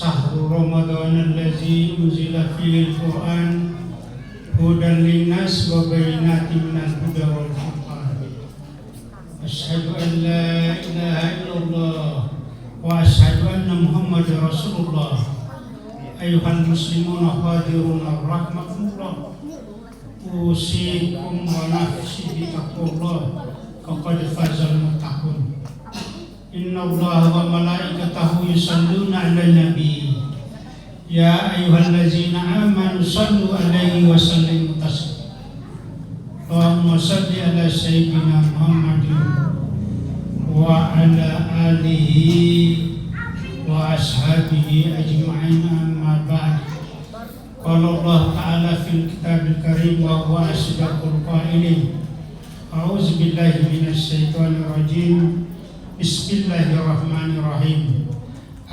شهر رمضان الذي أنزل فيه القرآن هدى للناس وبينات من الهدى والفرقان أشهد أن لا إله إلا الله وأشهد أن محمد رسول الله أيها المسلمون حاضرون رحمكم الله أوصيكم ونفسي بتقوى الله فقد فاز المتقون إن الله وملائكته يصلون على النبي يا أيها الذين آمنوا صلوا عليه وسلموا تسليما اللهم صل على سيدنا محمد وعلى آله وأصحابه أجمعين أما بعد قال الله تعالى في الكتاب الكريم وهو أصدق القائلين أعوذ بالله من الشيطان الرجيم بسم الله الرحمن الرحيم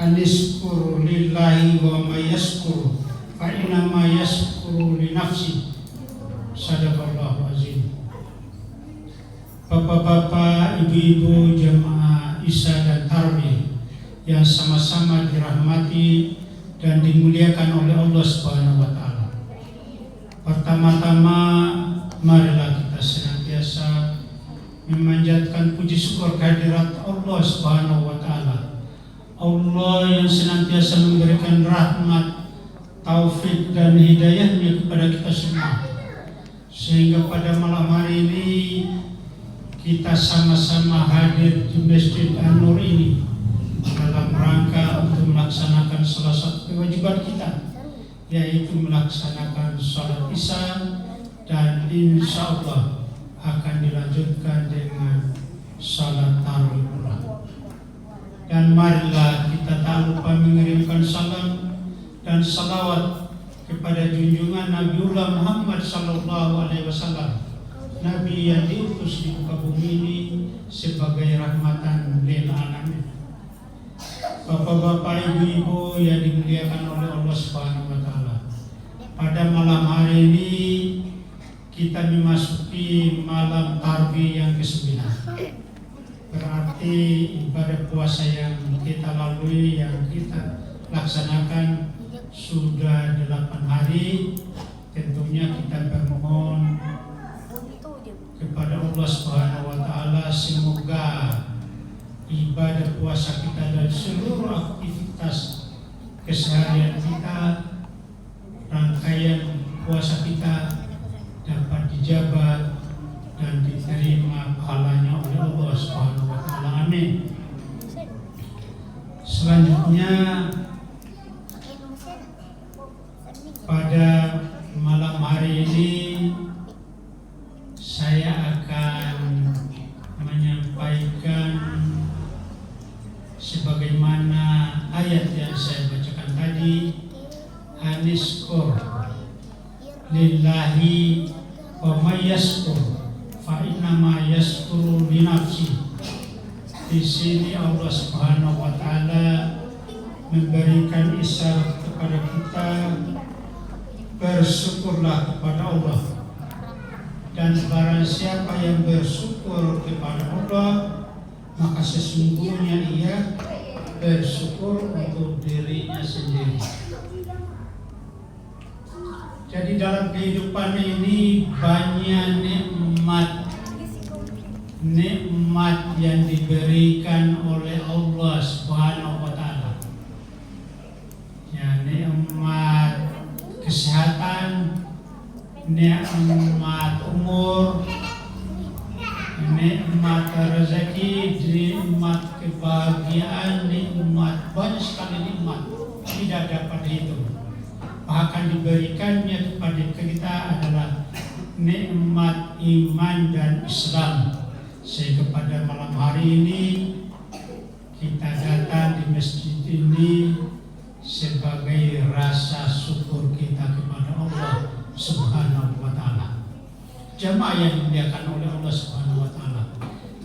أنشكر لله وما يشكر فإنما يشكر لنفسه Sadaqallahu azim. Bapak-bapak, ibu-ibu jemaah Isya dan Tarawih yang sama-sama dirahmati dan dimuliakan oleh Allah Subhanahu wa taala. Pertama-tama marilah kita senantiasa memanjatkan puji syukur kehadirat Allah Subhanahu wa taala. Allah yang senantiasa memberikan rahmat, taufik dan hidayahnya kepada kita semua. Sehingga pada malam hari ini kita sama-sama hadir di Masjid An-Nur ini dalam rangka untuk melaksanakan salah satu kewajiban kita, yaitu melaksanakan sholat Isya, dan insya Allah akan dilanjutkan dengan sholat tarawih pula. Dan marilah kita tak lupa mengirimkan salam dan salawat kepada junjungan Nabiullah Muhammad sallallahu alaihi wasallam, Nabi yang diutus di muka bumi ini sebagai rahmatan lil alamin. Bapak-bapak, ibu-ibu yang dimuliakan oleh Allah Subhanahu wa taala. Pada malam hari ini kita memasuki malam Tarawih yang ke-9. Berarti ibadah puasa yang kita lalui, yang kita laksanakan sudah 8 hari. Tentunya kita bermohon kepada Allah Subhanahu wa taala semoga ibadah puasa kita dan seluruh aktivitas keseharian kita, rangkaian puasa kita dapat dijabat dan diterima pahalanya oleh Allah Subhanahu wa taala. Amin. Selanjutnya pada malam hari ini saya akan menyampaikan sebagaimana ayat yang saya bacakan tadi, Anishkur lillahi wa may yashkur fa innama yashkuru li nafsi. Di sini Allah Subhanahu wa taala memberikan isyarat kepada kita, bersyukurlah kepada Allah, dan barang siapa yang bersyukur kepada Allah maka sesungguhnya ia bersyukur untuk dirinya sendiri. Jadi dalam kehidupan ini banyak nikmat yang diberikan oleh Allah Subhanahu wa taala. Ya, nikmat kesehatan, nikmat umur, nikmat rezeki, nikmat kebahagiaan, nikmat, banyak sekali nikmat tidak dapat dihitung. Bahkan diberikannya kepada kita adalah nikmat iman dan Islam. Sehingga pada malam hari ini kita datang di masjid ini sebagai rasa syukur kita kepada Allah Subhanahu wa taala. Jamaah yang dimuliakan oleh Allah Subhanahu wa taala.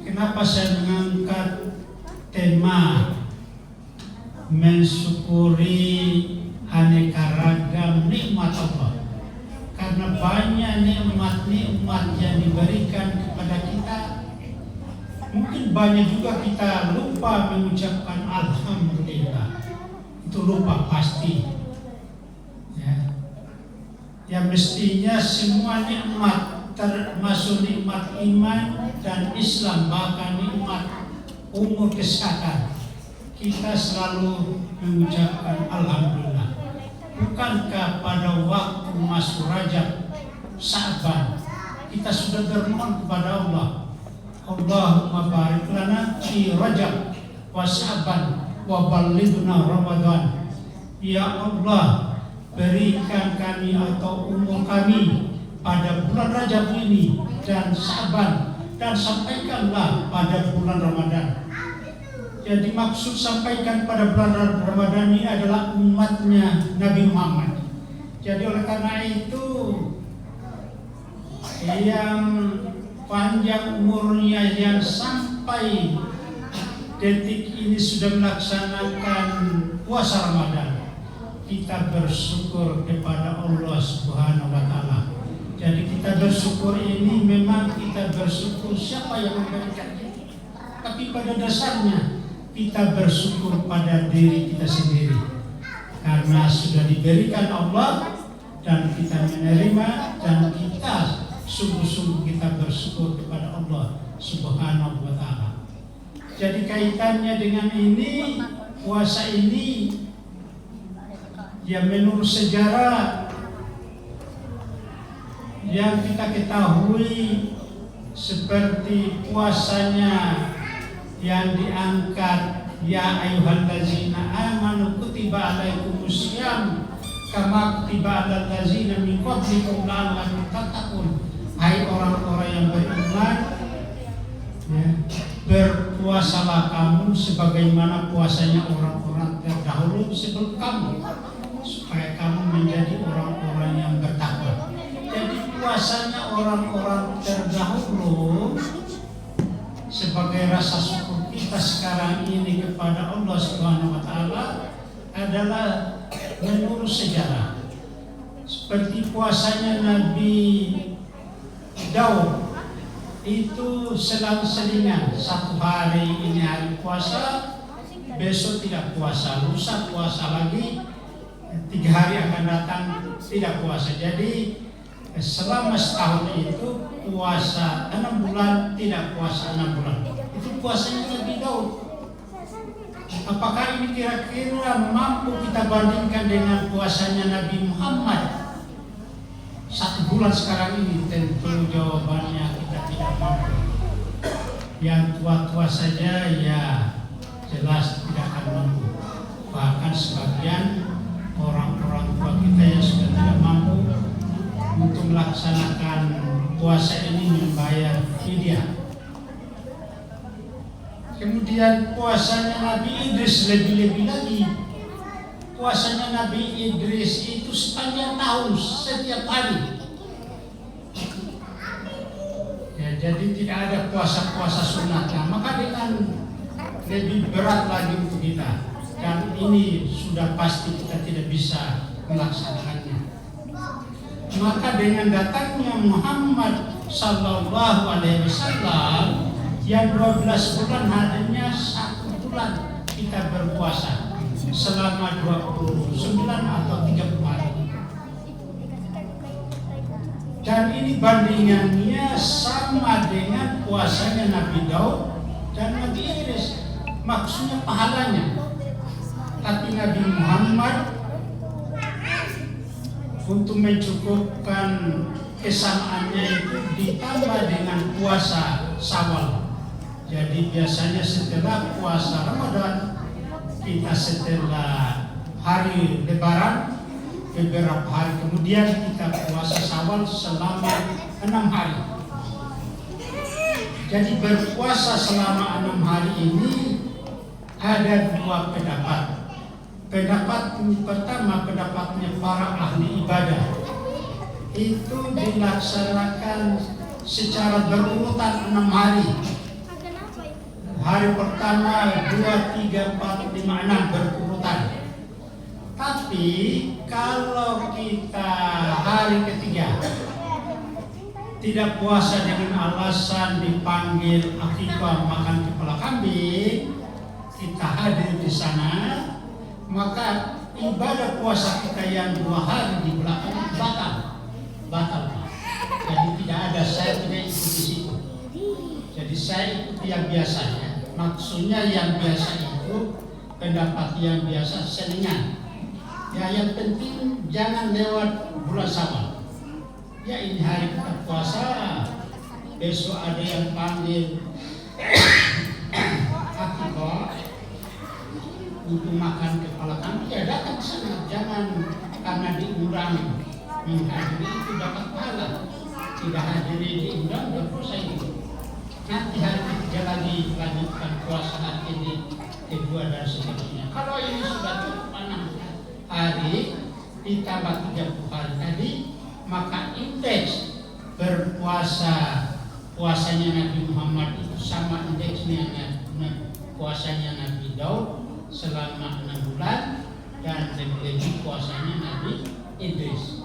Kenapa saya mengangkat tema mensyukuri aneka ragam nikmat Allah? Karena banyak nikmat-nikmat yang diberikan kepada kita. Mungkin banyak juga kita lupa mengucapkan alhamdulillah. itu lupa pasti. Ya. Yang mestinya semua nikmat termasuk nikmat iman dan Islam, bahkan nikmat umur kesehatan, kita selalu mengucapkan alhamdulillah. Bukankah pada waktu masuk Rajab, Sya'ban, kita sudah bermohon kepada Allah, Allahumma barik lana fi Rajab wa Sya'ban wa ballighna Ramadan. Ya Allah, berikan kami atau umur kami pada bulan Rajab ini dan Sya'ban, dan sampaikanlah pada bulan Ramadan. Jadi maksud sampaikan pada bulan Ramadan ini adalah umatnya Nabi Muhammad. Jadi oleh karena itu yang panjang umurnya, yang sampai detik ini sudah melaksanakan puasa Ramadan, kita bersyukur kepada Allah Subhanahu wa Ta'ala. Jadi kita bersyukur ini memang kita bersyukur siapa yang memberikan kita, tapi pada dasarnya kita bersyukur pada diri kita sendiri karena sudah diberikan Allah dan kita menerima, dan kita sungguh-sungguh kita bersyukur kepada Allah Subhanahu wa Ta'ala. Jadi kaitannya dengan ini, puasa ini ya menurut sejarah yang kita ketahui, seperti puasanya yang diangkat, ya ayyuhallazina amanu kutiba alaikumussyam kama kutiba alal ladzina min qablikum la'allakum tattaqun. Hai orang-orang yang beriman, ya, berpuasalah kamu sebagaimana puasanya orang-orang terdahulu sebelum kamu, supaya kamu menjadi orang-orang yang bertakwa. Jadi puasanya orang-orang terdahulu sebagai rasa syukur kita sekarang ini kepada Allah Subhanahu wa Ta'ala adalah menurut sejarah. Seperti puasanya Nabi Daud, itu selang-selingan, satu hari ini hari puasa, besok tidak puasa, lusa puasa lagi, 3 hari akan datang tidak puasa. Jadi selama setahun itu puasa 6 bulan, tidak puasa 6 bulan. Itu puasanya Nabi Daud. Apakah ini kira-kira mampu kita bandingkan dengan puasanya Nabi Muhammad 1 bulan sekarang ini? Tentu jawabannya kita tidak mampu. Yang tua-tua saja ya jelas tidak akan mampu. Bahkan sebagian orang-orang tua kita yang sudah tidak mampu untuk melaksanakan puasa ini membayar fidyah. Kemudian puasanya Nabi Idris lebih-lebih lagi. Puasanya Nabi Idris itu sepanjang tahun, setiap hari. Ya, jadi tidak ada puasa-puasa sunatnya. Maka dengan lebih berat lagi untuk kita. Dan ini sudah pasti kita tidak bisa melaksanakannya. Maka dengan datangnya Muhammad Sallallahu Alaihi Wasallam yang 12 bulan hanya 1 bulan kita berpuasa selama 29 atau 30 hari. Dan ini bandingannya sama dengan puasanya Nabi Daud dan Nabi Idris. Maksudnya pahalanya. Tapi Nabi Muhammad untuk mencukupkan kesamaannya itu ditambah dengan puasa Syawal. Jadi biasanya setelah puasa Ramadan, kita setelah hari Lebaran, beberapa hari kemudian kita puasa Syawal selama 6 hari. Jadi berpuasa selama 6 hari ini ada 2 pendapat. Pendapat pertama, pendapatnya para ahli ibadah, itu dilaksanakan secara berurutan 6 hari. Hari pertama 2, 3, 4, 5, 6 berurutan. Tapi kalau kita hari ketiga tidak puasa dengan alasan dipanggil akikah makan kepala kambing, kita hadir di sana, maka ibadah puasa kita yang 2 hari di belakang batal. Jadi tidak ada, saya tidak ikut di situ. Jadi saya ikut yang biasanya. Maksudnya yang biasa itu pendapat yang biasa seningan. Ya yang penting jangan lewat bulan Syawal. Ya ini hari kita puasa, besok ada yang panggil akikah untuk makan kepala kambing, ya datang ke sana. Jangan karena diundang menghadiri itu dapat pahala. Tidak hadiri diundang berdosa itu. Nanti hari ketiga lagi lanjutkan puasa hari ini, kedua dan seterusnya. Kalau ini sudah cukup 6 hari ditambah 30 hari tadi, maka indeks puasanya Nabi Muhammad itu sama indeksnya puasanya Nabi Daud selama 6 bulan, dan lebih puasanya Nabi Idris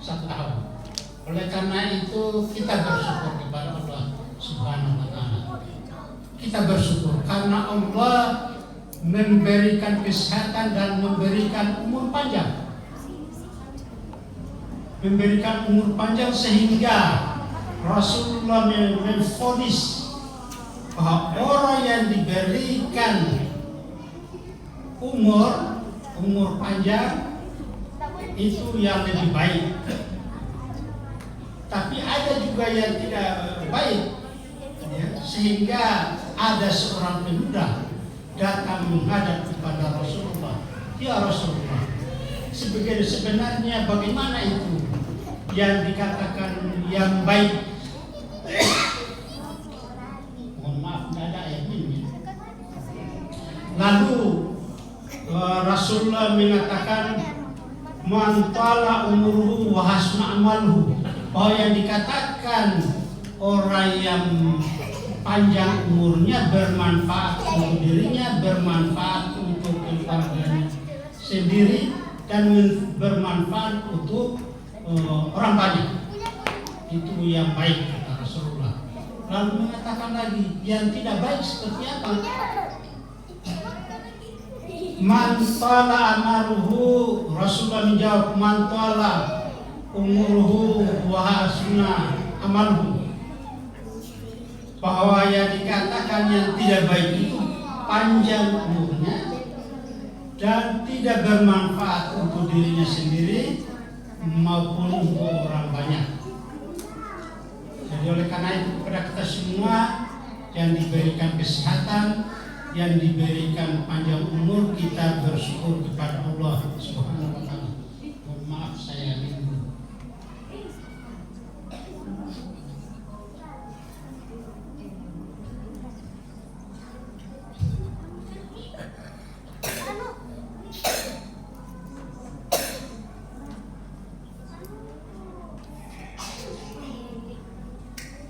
1 tahun. Oleh karena itu kita bersyukur kepada Allah Subhanahu wa ta'ala. Kita bersyukur karena Allah memberikan kesehatan dan memberikan umur panjang. Memberikan umur panjang sehingga Rasulullah memvonis bahwa orang yang diberikan umur panjang itu yang lebih baik. Tapi ada juga yang tidak baik, ya, sehingga ada seorang pemuda datang menghadap kepada Rasulullah. Ya Rasulullah, sebenarnya bagaimana itu yang dikatakan yang baik? Mohon maaf, tidak ada ayat ini. Lalu Rasulullah mengatakan man tala umuruhu wa hasuna amaluhu, bahwa yang dikatakan orang yang panjang umurnya bermanfaat untuk dirinya, bermanfaat untuk keluarganya sendiri, dan bermanfaat untuk orang banyak. Itu yang baik, kata Rasulullah. Lalu mengatakan lagi, yang tidak baik seperti apa? Man tala amaruhu, Rasulullah menjawab, man tala umuruhu wa hasuna amaluhu, bahwa yang dikatakan yang tidak baik itu panjang umurnya dan tidak bermanfaat untuk dirinya sendiri maupun untuk orang banyak. Jadi oleh karena itu kepada kita semua yang diberikan kesehatan, yang diberikan panjang umur, kita bersyukur kepada Allah Subhanahu wa ta'ala. Mohon maaf saya minum.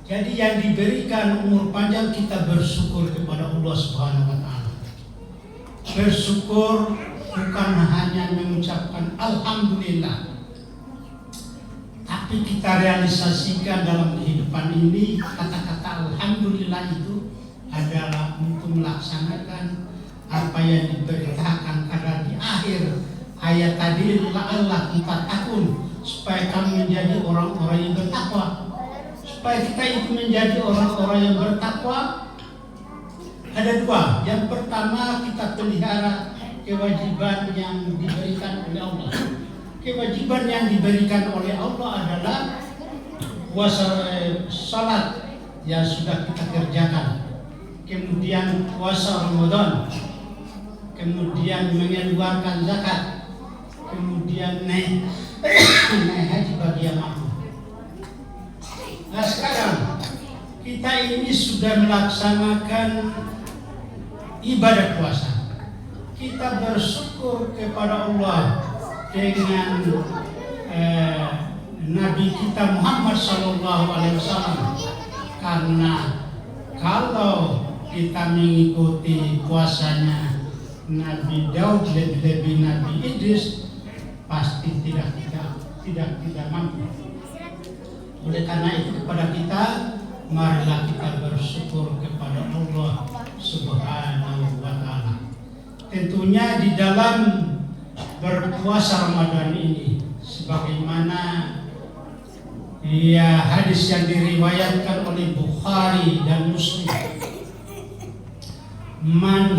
Jadi yang diberikan umur panjang, kita bersyukur kepada Allah Subhanahu wa ta'ala. Bersyukur bukan hanya mengucapkan alhamdulillah, tapi kita realisasikan dalam kehidupan ini. Kata-kata alhamdulillah itu adalah untuk melaksanakan apa yang diberitakan, karena di akhir ayat tadi Allah 4 tahun supaya kami menjadi orang-orang yang bertakwa. Supaya kita itu menjadi orang-orang yang bertakwa, ada 2. Yang pertama, kita pelihara kewajiban yang diberikan oleh Allah. Kewajiban yang diberikan oleh Allah adalah puasa, salat yang sudah kita kerjakan, kemudian puasa Ramadan, kemudian mengeluarkan zakat, kemudian naik haji bagi yang mampu. Nah sekarang kita ini sudah melaksanakan ibadah puasa. Kita bersyukur kepada Allah dengan Nabi kita Muhammad SAW, karena kalau kita mengikuti puasanya Nabi Daud, lebih Nabi Idris, pasti tidak mampu. Oleh karena itu kepada kita, marilah kita bersyukur kepada Allah Subhanahu wa ta'ala. tentunya di dalam berpuasa Ramadan ini, sebagaimana hadis yang diriwayatkan oleh Bukhari dan Muslim, man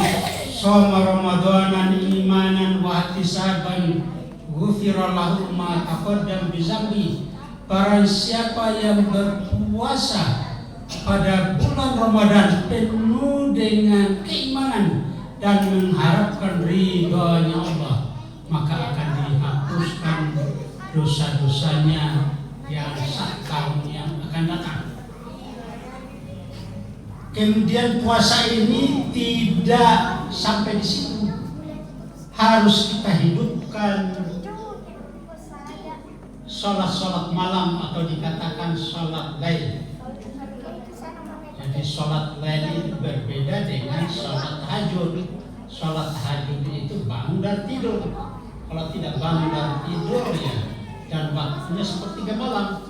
shoma ramadanan imanan wa ihtisaban ghufira lahu ma taqaddam bi dzambi. Barang siapa yang berpuasa pada bulan Ramadan penuh dengan keimanan dan mengharapkan ridhonya Allah, maka akan dihapuskan dosa-dosanya yang tahun yang akan datang. Kemudian puasa ini tidak sampai di situ, harus kita hidupkan sholat malam atau dikatakan sholat lail. Jadi sholat lail itu berbeda dengan sholat tahajud. Sholat tahajud itu bangun dan tidur. Kalau tidak bangun dan tidur ya, dan waktunya sepertiga malam.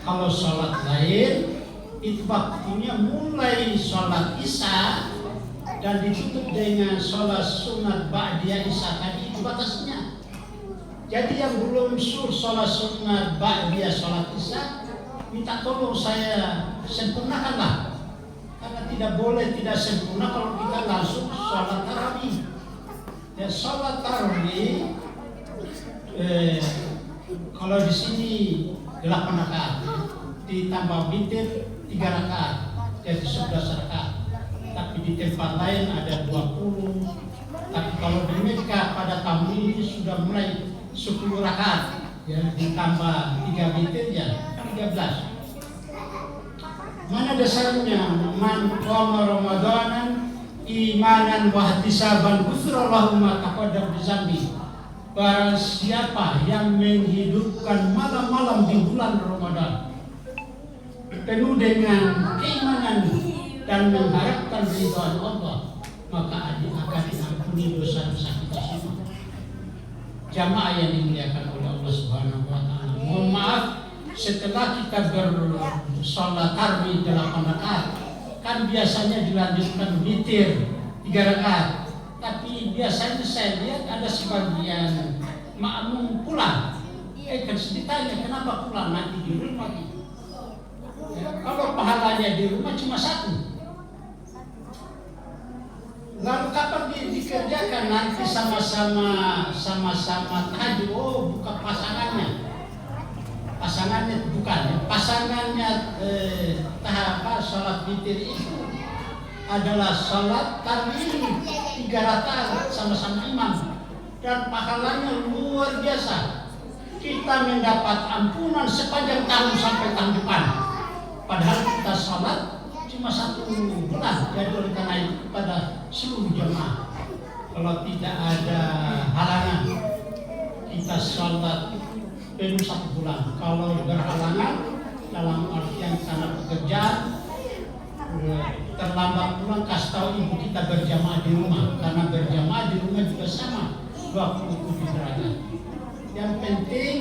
Kalau sholat lail itu waktunya mulai sholat isya dan ditutup dengan sholat sunat ba'diyah isya tadi, itu batasnya. Jadi yang belum sholat sunat ba'diyah sholat isya, minta tolong saya sempurnakanlah. Karena tidak boleh tidak sempurna kalau kita langsung sholat tarawih. Ya, sholat tarawih kalau di sini 8 rakaat, ditambah witir 3 rakaat, jadi 11 rakaat. Tapi di tempat lain ada 20. Tapi kalau di Mekah pada tahun ini sudah mulai 10 rakaat, ya, ditambah 3 witir ya 13. Mana dasarnya? Man qama ramadanan imanan wa ihtisaban ghufira lahu ma taqaddama bi dzambi. Barang siapa yang menghidupkan malam-malam di bulan Ramadan penuh dengan keimanan dan mengharapkan ridha Allah, maka akan diampuni dosa-dosa kita semua. Jamaah yang dimuliakan oleh Allah Subhanahu wa taala. Mohon maaf, setelah kita bersolat tarawih 8 rakaat, kan biasanya dilanjutkan witir 3 rakaat. Tapi biasanya saya lihat ada sebagian makmum pulang. Kan ditanya kenapa pulang, nanti di rumah gitu. Ya, kalau pahalanya di rumah cuma 1. Lalu kapan dikerjakan? Nanti sama-sama tahajud. Oh, bukan pasangannya bukan ya. Pasangannya sholat witir itu adalah sholat tarawih 3 rakaat sama-sama imam, dan pahalanya luar biasa. Kita mendapat ampunan sepanjang tahun sampai tahun depan. Padahal kita sholat cuma 1 bulan. Jadi oleh karena itu kepada seluruh jemaah, kalau tidak ada halangan, kita sholat penuh 1 bulan. Kalau berhalangan dalam artian karena pekerjaan, terlambat pulang, kasih tahu ibu kita berjamaah di rumah, karena berjamaah di rumah juga sama 27 derajat. Yang penting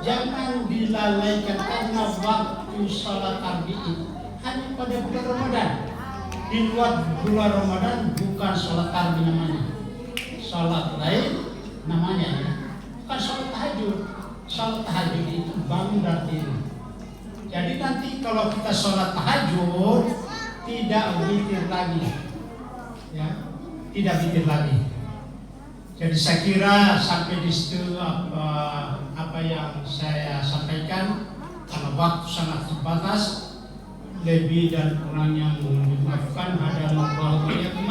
jangan dilalaikan, karena waktu sholat tarawih hanya pada bulan Ramadan. Di luar bulan Ramadan bukan sholat tarawih namanya, sholat lain namanya ya. Bukan sholat tahajud. Sholat tahajud itu bangun dan tidur. Jadi nanti kalau kita sholat tahajud tidak witir lagi, ya, tidak witir lagi. Jadi saya kira sampai di situ apa yang saya sampaikan, karena waktu sangat terbatas. Lebih dan kurangnya mohon dimaafkan. Hadalallahu wa iyyakum.